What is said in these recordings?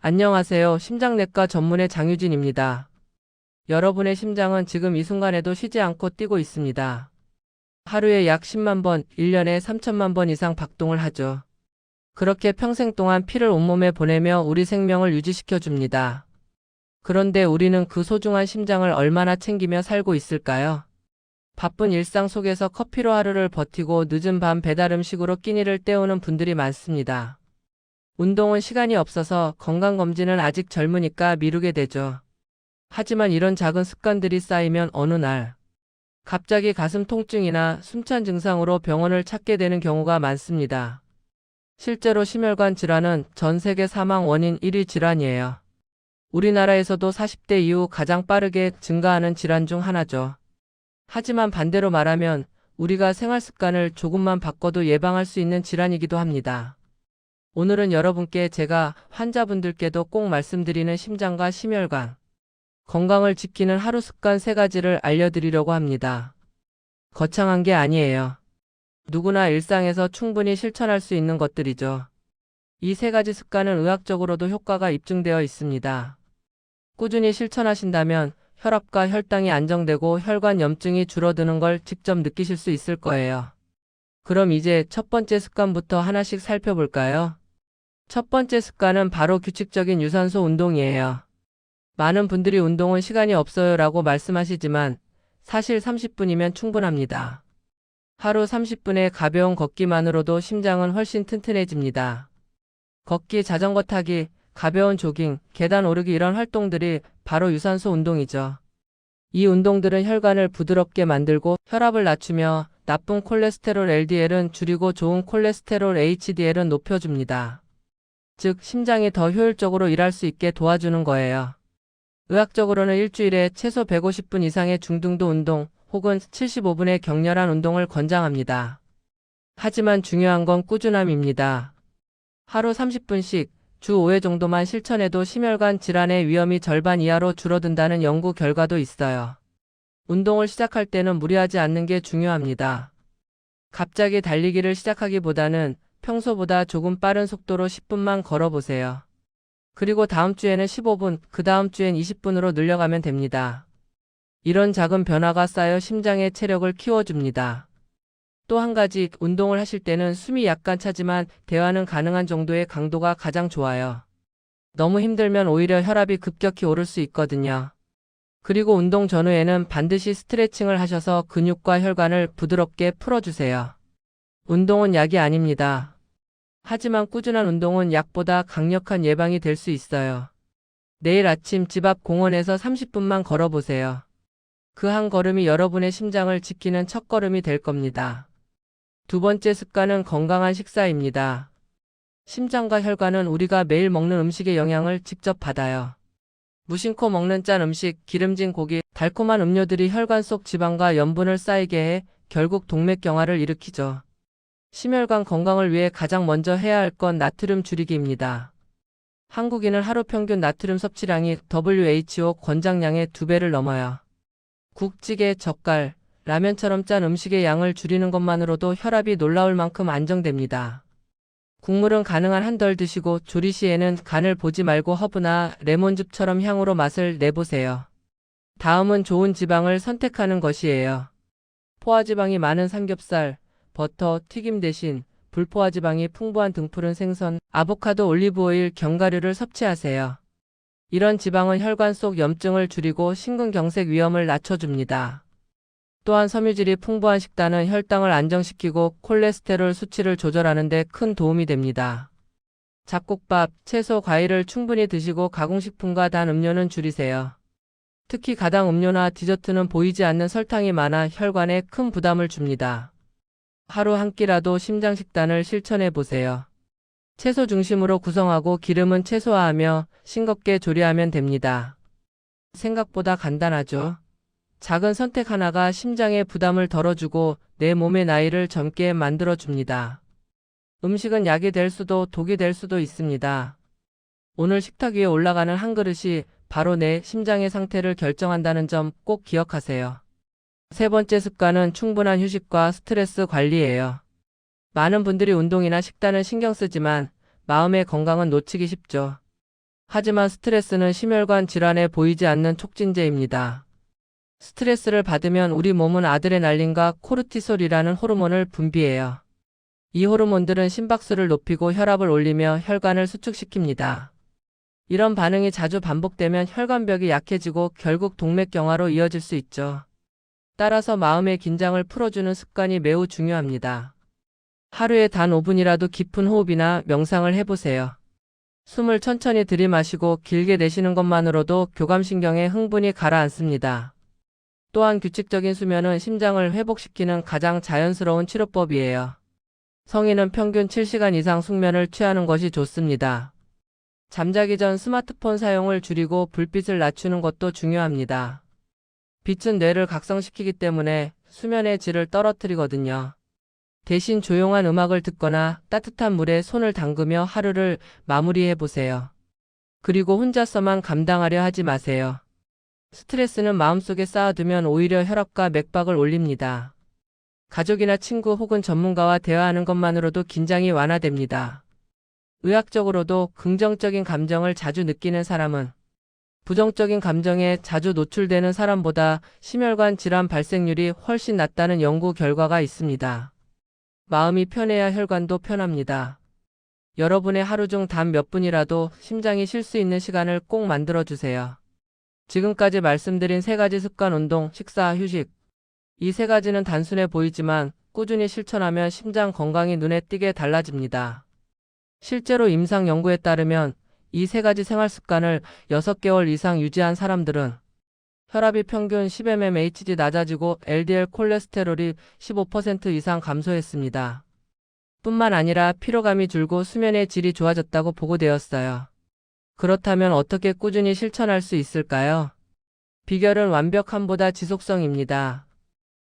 안녕하세요. 심장내과 전문의 장유진입니다. 여러분의 심장은 지금 이 순간에도 쉬지 않고 뛰고 있습니다. 하루에 약 10만 번, 1년에 3천만 번 이상 박동을 하죠. 그렇게 평생 동안 피를 온몸에 보내며 우리 생명을 유지시켜 줍니다. 그런데 우리는 그 소중한 심장을 얼마나 챙기며 살고 있을까요? 바쁜 일상 속에서 커피로 하루를 버티고 늦은 밤 배달 음식으로 끼니를 때우는 분들이 많습니다. 운동은 시간이 없어서 건강검진은 아직 젊으니까 미루게 되죠. 하지만 이런 작은 습관들이 쌓이면 어느 날 갑자기 가슴 통증이나 숨찬 증상으로 병원을 찾게 되는 경우가 많습니다. 실제로 심혈관 질환은 전 세계 사망 원인 1위 질환이에요. 우리나라에서도 40대 이후 가장 빠르게 증가하는 질환 중 하나죠. 하지만 반대로 말하면 우리가 생활 습관을 조금만 바꿔도 예방할 수 있는 질환이기도 합니다. 오늘은 여러분께 제가 환자분들께도 꼭 말씀드리는 심장과 심혈관, 건강을 지키는 하루 습관 3가지를 알려드리려고 합니다. 거창한 게 아니에요. 누구나 일상에서 충분히 실천할 수 있는 것들이죠. 이 3가지 습관은 의학적으로도 효과가 입증되어 있습니다. 꾸준히 실천하신다면 혈압과 혈당이 안정되고 혈관 염증이 줄어드는 걸 직접 느끼실 수 있을 거예요. 그럼 이제 첫 번째 습관부터 하나씩 살펴볼까요? 첫 번째 습관은 바로 규칙적인 유산소 운동이에요. 많은 분들이 운동은 시간이 없어요 라고 말씀하시지만 사실 30분이면 충분합니다. 하루 30분의 가벼운 걷기만으로도 심장은 훨씬 튼튼해집니다. 걷기, 자전거 타기, 가벼운 조깅, 계단 오르기 이런 활동들이 바로 유산소 운동이죠. 이 운동들은 혈관을 부드럽게 만들고 혈압을 낮추며 나쁜 콜레스테롤 LDL은 줄이고 좋은 콜레스테롤 HDL은 높여줍니다. 즉, 심장이 더 효율적으로 일할 수 있게 도와주는 거예요. 의학적으로는 일주일에 최소 150분 이상의 중등도 운동 혹은 75분의 격렬한 운동을 권장합니다. 하지만 중요한 건 꾸준함입니다. 하루 30분씩 주 5회 정도만 실천해도 심혈관 질환의 위험이 절반 이하로 줄어든다는 연구 결과도 있어요. 운동을 시작할 때는 무리하지 않는 게 중요합니다. 갑자기 달리기를 시작하기보다는 평소보다 조금 빠른 속도로 10분만 걸어보세요. 그리고 다음 주에는 15분, 그 다음 주엔 20분으로 늘려가면 됩니다. 이런 작은 변화가 쌓여 심장의 체력을 키워줍니다. 또 한 가지, 운동을 하실 때는 숨이 약간 차지만 대화는 가능한 정도의 강도가 가장 좋아요. 너무 힘들면 오히려 혈압이 급격히 오를 수 있거든요. 그리고 운동 전후에는 반드시 스트레칭을 하셔서 근육과 혈관을 부드럽게 풀어주세요. 운동은 약이 아닙니다. 하지만 꾸준한 운동은 약보다 강력한 예방이 될 수 있어요. 내일 아침 집 앞 공원에서 30분만 걸어보세요. 그 한 걸음이 여러분의 심장을 지키는 첫걸음이 될 겁니다. 두 번째 습관은 건강한 식사입니다. 심장과 혈관은 우리가 매일 먹는 음식의 영향을 직접 받아요. 무심코 먹는 짠 음식, 기름진 고기, 달콤한 음료들이 혈관 속 지방과 염분을 쌓이게 해 결국 동맥경화를 일으키죠. 심혈관 건강을 위해 가장 먼저 해야 할 건 나트륨 줄이기입니다. 한국인은 하루 평균 나트륨 섭취량이 WHO 권장량의 2배를 넘어요. 국, 찌개, 젓갈, 라면처럼 짠 음식의 양을 줄이는 것만으로도 혈압이 놀라울 만큼 안정됩니다. 국물은 가능한 한 덜 드시고 조리 시에는 간을 보지 말고 허브나 레몬즙처럼 향으로 맛을 내보세요. 다음은 좋은 지방을 선택하는 것이에요. 포화지방이 많은 삼겹살, 버터, 튀김 대신 불포화지방이 풍부한 등푸른 생선, 아보카도, 올리브오일, 견과류를 섭취하세요. 이런 지방은 혈관 속 염증을 줄이고 심근경색 위험을 낮춰줍니다. 또한 섬유질이 풍부한 식단은 혈당을 안정시키고 콜레스테롤 수치를 조절하는 데 큰 도움이 됩니다. 잡곡밥, 채소, 과일을 충분히 드시고 가공식품과 단 음료는 줄이세요. 특히 가당 음료나 디저트는 보이지 않는 설탕이 많아 혈관에 큰 부담을 줍니다. 하루 한 끼라도 심장 식단을 실천해 보세요. 채소 중심으로 구성하고 기름은 최소화하며 싱겁게 조리하면 됩니다. 생각보다 간단하죠? 작은 선택 하나가 심장의 부담을 덜어주고 내 몸의 나이를 젊게 만들어줍니다. 음식은 약이 될 수도 독이 될 수도 있습니다. 오늘 식탁 위에 올라가는 한 그릇이 바로 내 심장의 상태를 결정한다는 점 꼭 기억하세요. 세 번째 습관은 충분한 휴식과 스트레스 관리예요. 많은 분들이 운동이나 식단을 신경 쓰지만 마음의 건강은 놓치기 쉽죠. 하지만 스트레스는 심혈관 질환에 보이지 않는 촉진제입니다. 스트레스를 받으면 우리 몸은 아드레날린과 코르티솔이라는 호르몬을 분비해요. 이 호르몬들은 심박수를 높이고 혈압을 올리며 혈관을 수축시킵니다. 이런 반응이 자주 반복되면 혈관벽이 약해지고 결국 동맥경화로 이어질 수 있죠. 따라서 마음의 긴장을 풀어주는 습관이 매우 중요합니다. 하루에 단 5분이라도 깊은 호흡이나 명상을 해보세요. 숨을 천천히 들이마시고 길게 내쉬는 것만으로도 교감신경에 흥분이 가라앉습니다. 또한 규칙적인 수면은 심장을 회복시키는 가장 자연스러운 치료법이에요. 성인은 평균 7시간 이상 숙면을 취하는 것이 좋습니다. 잠자기 전 스마트폰 사용을 줄이고 불빛을 낮추는 것도 중요합니다. 빛은 뇌를 각성시키기 때문에 수면의 질을 떨어뜨리거든요. 대신 조용한 음악을 듣거나 따뜻한 물에 손을 담그며 하루를 마무리해 보세요. 그리고 혼자서만 감당하려 하지 마세요. 스트레스는 마음속에 쌓아두면 오히려 혈압과 맥박을 올립니다. 가족이나 친구 혹은 전문가와 대화하는 것만으로도 긴장이 완화됩니다. 의학적으로도 긍정적인 감정을 자주 느끼는 사람은 부정적인 감정에 자주 노출되는 사람보다 심혈관 질환 발생률이 훨씬 낮다는 연구 결과가 있습니다. 마음이 편해야 혈관도 편합니다. 여러분의 하루 중 단 몇 분이라도 심장이 쉴 수 있는 시간을 꼭 만들어주세요. 지금까지 말씀드린 3가지 습관: 운동, 식사, 휴식. 이 3가지는 단순해 보이지만 꾸준히 실천하면 심장 건강이 눈에 띄게 달라집니다. 실제로 임상 연구에 따르면 이 3가지 생활 습관을 6개월 이상 유지한 사람들은 혈압이 평균 10mmHg 낮아지고 LDL 콜레스테롤이 15% 이상 감소했습니다. 뿐만 아니라 피로감이 줄고 수면의 질이 좋아졌다고 보고되었어요. 그렇다면 어떻게 꾸준히 실천할 수 있을까요? 비결은 완벽함보다 지속성입니다.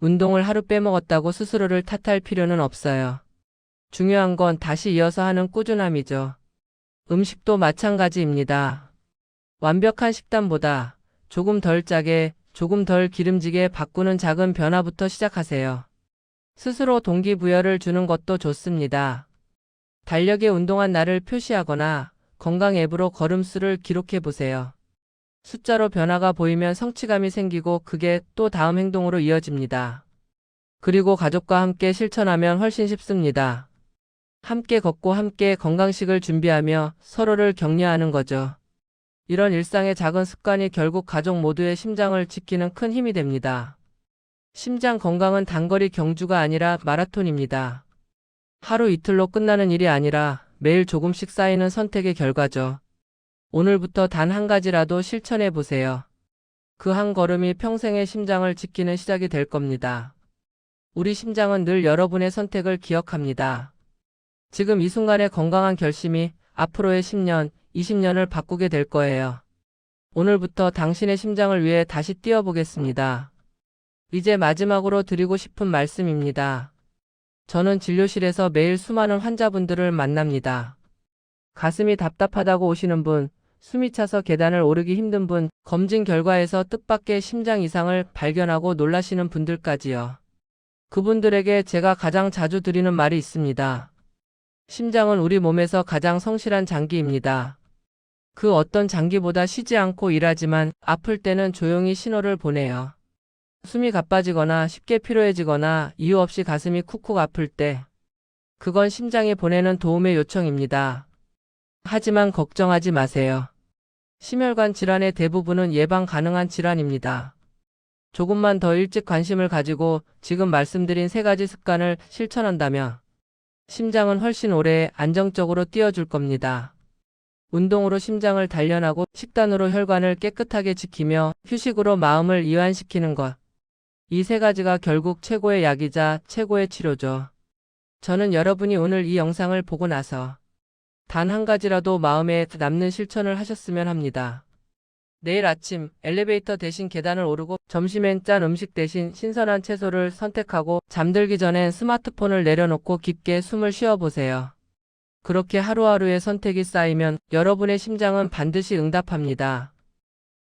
운동을 하루 빼먹었다고 스스로를 탓할 필요는 없어요. 중요한 건 다시 이어서 하는 꾸준함이죠. 음식도 마찬가지입니다. 완벽한 식단보다 조금 덜 짜게, 조금 덜 기름지게 바꾸는 작은 변화부터 시작하세요. 스스로 동기부여를 주는 것도 좋습니다. 달력에 운동한 날을 표시하거나 건강 앱으로 걸음수를 기록해 보세요. 숫자로 변화가 보이면 성취감이 생기고 그게 또 다음 행동으로 이어집니다. 그리고 가족과 함께 실천하면 훨씬 쉽습니다. 함께 걷고 함께 건강식을 준비하며 서로를 격려하는 거죠. 이런 일상의 작은 습관이 결국 가족 모두의 심장을 지키는 큰 힘이 됩니다. 심장 건강은 단거리 경주가 아니라 마라톤입니다. 하루 이틀로 끝나는 일이 아니라 매일 조금씩 쌓이는 선택의 결과죠. 오늘부터 단 한 가지라도 실천해 보세요. 그 한 걸음이 평생의 심장을 지키는 시작이 될 겁니다. 우리 심장은 늘 여러분의 선택을 기억합니다. 지금 이 순간의 건강한 결심이 앞으로의 10년, 20년을 바꾸게 될 거예요. 오늘부터 당신의 심장을 위해 다시 뛰어보겠습니다. 이제 마지막으로 드리고 싶은 말씀입니다. 저는 진료실에서 매일 수많은 환자분들을 만납니다. 가슴이 답답하다고 오시는 분, 숨이 차서 계단을 오르기 힘든 분, 검진 결과에서 뜻밖의 심장 이상을 발견하고 놀라시는 분들까지요. 그분들에게 제가 가장 자주 드리는 말이 있습니다. 심장은 우리 몸에서 가장 성실한 장기입니다. 그 어떤 장기보다 쉬지 않고 일하지만 아플 때는 조용히 신호를 보내요. 숨이 가빠지거나 쉽게 피로해지거나 이유 없이 가슴이 쿡쿡 아플 때 그건 심장이 보내는 도움의 요청입니다. 하지만 걱정하지 마세요. 심혈관 질환의 대부분은 예방 가능한 질환입니다. 조금만 더 일찍 관심을 가지고 지금 말씀드린 3가지 습관을 실천한다면 심장은 훨씬 오래 안정적으로 뛰어줄 겁니다. 운동으로 심장을 단련하고 식단으로 혈관을 깨끗하게 지키며 휴식으로 마음을 이완시키는 것. 이 3가지가 결국 최고의 약이자 최고의 치료죠. 저는 여러분이 오늘 이 영상을 보고 나서 단 한 가지라도 마음에 남는 실천을 하셨으면 합니다. 내일 아침 엘리베이터 대신 계단을 오르고 점심엔 짠 음식 대신 신선한 채소를 선택하고 잠들기 전엔 스마트폰을 내려놓고 깊게 숨을 쉬어보세요. 그렇게 하루하루의 선택이 쌓이면 여러분의 심장은 반드시 응답합니다.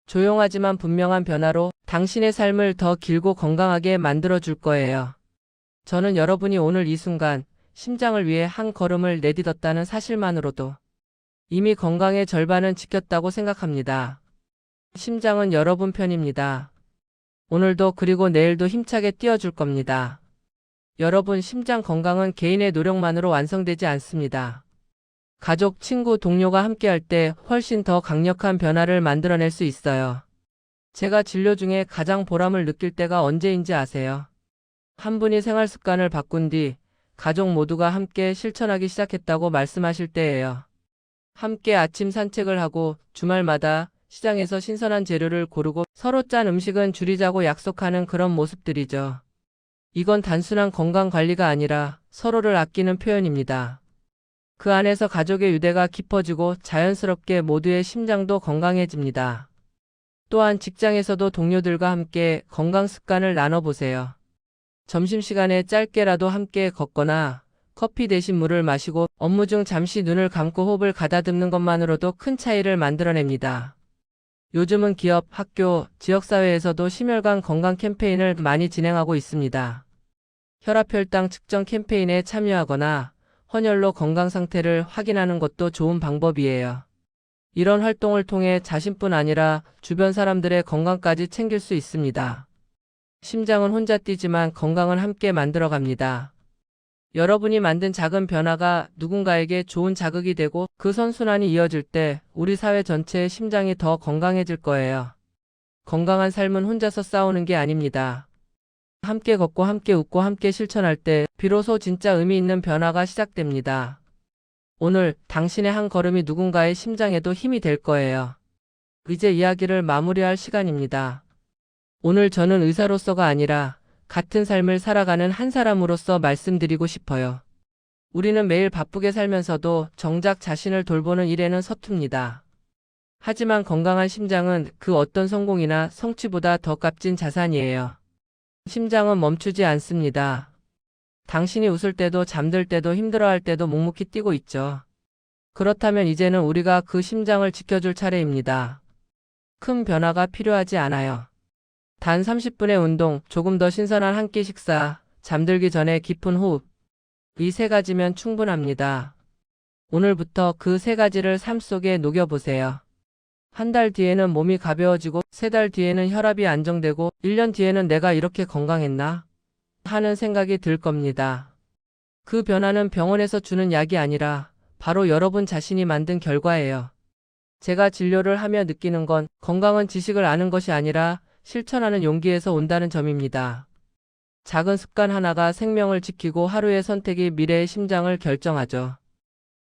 조용하지만 분명한 변화로 당신의 삶을 더 길고 건강하게 만들어줄 거예요. 저는 여러분이 오늘 이 순간 심장을 위해 한 걸음을 내딛었다는 사실만으로도 이미 건강의 절반은 지켰다고 생각합니다. 심장은 여러분 편입니다. 오늘도 그리고 내일도 힘차게 뛰어줄 겁니다. 여러분, 심장 건강은 개인의 노력만으로 완성되지 않습니다. 가족, 친구, 동료가 함께할 때 훨씬 더 강력한 변화를 만들어낼 수 있어요. 제가 진료 중에 가장 보람을 느낄 때가 언제인지 아세요? 한 분이 생활 습관을 바꾼 뒤 가족 모두가 함께 실천하기 시작했다고 말씀하실 때예요. 함께 아침 산책을 하고 주말마다 시장에서 신선한 재료를 고르고 서로 짠 음식은 줄이자고 약속하는 그런 모습들이죠. 이건 단순한 건강 관리가 아니라 서로를 아끼는 표현입니다. 그 안에서 가족의 유대가 깊어지고 자연스럽게 모두의 심장도 건강해집니다. 또한 직장에서도 동료들과 함께 건강 습관을 나눠보세요. 점심시간에 짧게라도 함께 걷거나 커피 대신 물을 마시고 업무 중 잠시 눈을 감고 호흡을 가다듬는 것만으로도 큰 차이를 만들어냅니다. 요즘은 기업, 학교, 지역사회에서도 심혈관 건강 캠페인을 많이 진행하고 있습니다. 혈압혈당 측정 캠페인에 참여하거나 헌혈로 건강 상태를 확인하는 것도 좋은 방법이에요. 이런 활동을 통해 자신뿐 아니라 주변 사람들의 건강까지 챙길 수 있습니다. 심장은 혼자 뛰지만 건강은 함께 만들어갑니다. 여러분이 만든 작은 변화가 누군가에게 좋은 자극이 되고 그 선순환이 이어질 때 우리 사회 전체의 심장이 더 건강해질 거예요. 건강한 삶은 혼자서 싸우는 게 아닙니다. 함께 걷고 함께 웃고 함께 실천할 때 비로소 진짜 의미 있는 변화가 시작됩니다. 오늘 당신의 한 걸음이 누군가의 심장에도 힘이 될 거예요. 이제 이야기를 마무리할 시간입니다. 오늘 저는 의사로서가 아니라 같은 삶을 살아가는 한 사람으로서 말씀드리고 싶어요. 우리는 매일 바쁘게 살면서도 정작 자신을 돌보는 일에는 서툽니다. 하지만 건강한 심장은 그 어떤 성공이나 성취보다 더 값진 자산이에요. 심장은 멈추지 않습니다. 당신이 웃을 때도 잠들 때도 힘들어할 때도 묵묵히 뛰고 있죠. 그렇다면 이제는 우리가 그 심장을 지켜줄 차례입니다. 큰 변화가 필요하지 않아요. 단 30분의 운동, 조금 더 신선한 한 끼 식사, 잠들기 전에 깊은 호흡. 이 세 가지면 충분합니다. 오늘부터 그 세 가지를 삶 속에 녹여보세요. 한 달 뒤에는 몸이 가벼워지고, 3달 뒤에는 혈압이 안정되고, 1년 뒤에는 내가 이렇게 건강했나? 하는 생각이 들 겁니다. 그 변화는 병원에서 주는 약이 아니라 바로 여러분 자신이 만든 결과예요. 제가 진료를 하며 느끼는 건 건강은 지식을 아는 것이 아니라 실천하는 용기에서 온다는 점입니다. 작은 습관 하나가 생명을 지키고 하루의 선택이 미래의 심장을 결정하죠.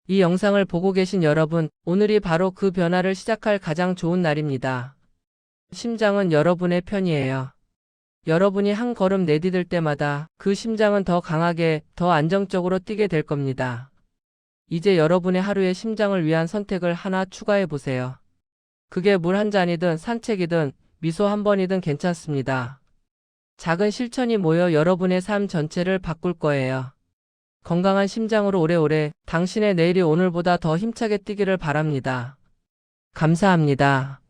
이 영상을 보고 계신 여러분, 오늘이 바로 그 변화를 시작할 가장 좋은 날입니다. 심장은 여러분의 편이에요. 여러분이 한 걸음 내디딜 때마다 그 심장은 더 강하게, 더 안정적으로 뛰게 될 겁니다. 이제 여러분의 하루의 심장을 위한 선택을 하나 추가해 보세요. 그게 물 한 잔이든 산책이든 미소 한 번이든 괜찮습니다. 작은 실천이 모여 여러분의 삶 전체를 바꿀 거예요. 건강한 심장으로 오래오래 당신의 내일이 오늘보다 더 힘차게 뛰기를 바랍니다. 감사합니다.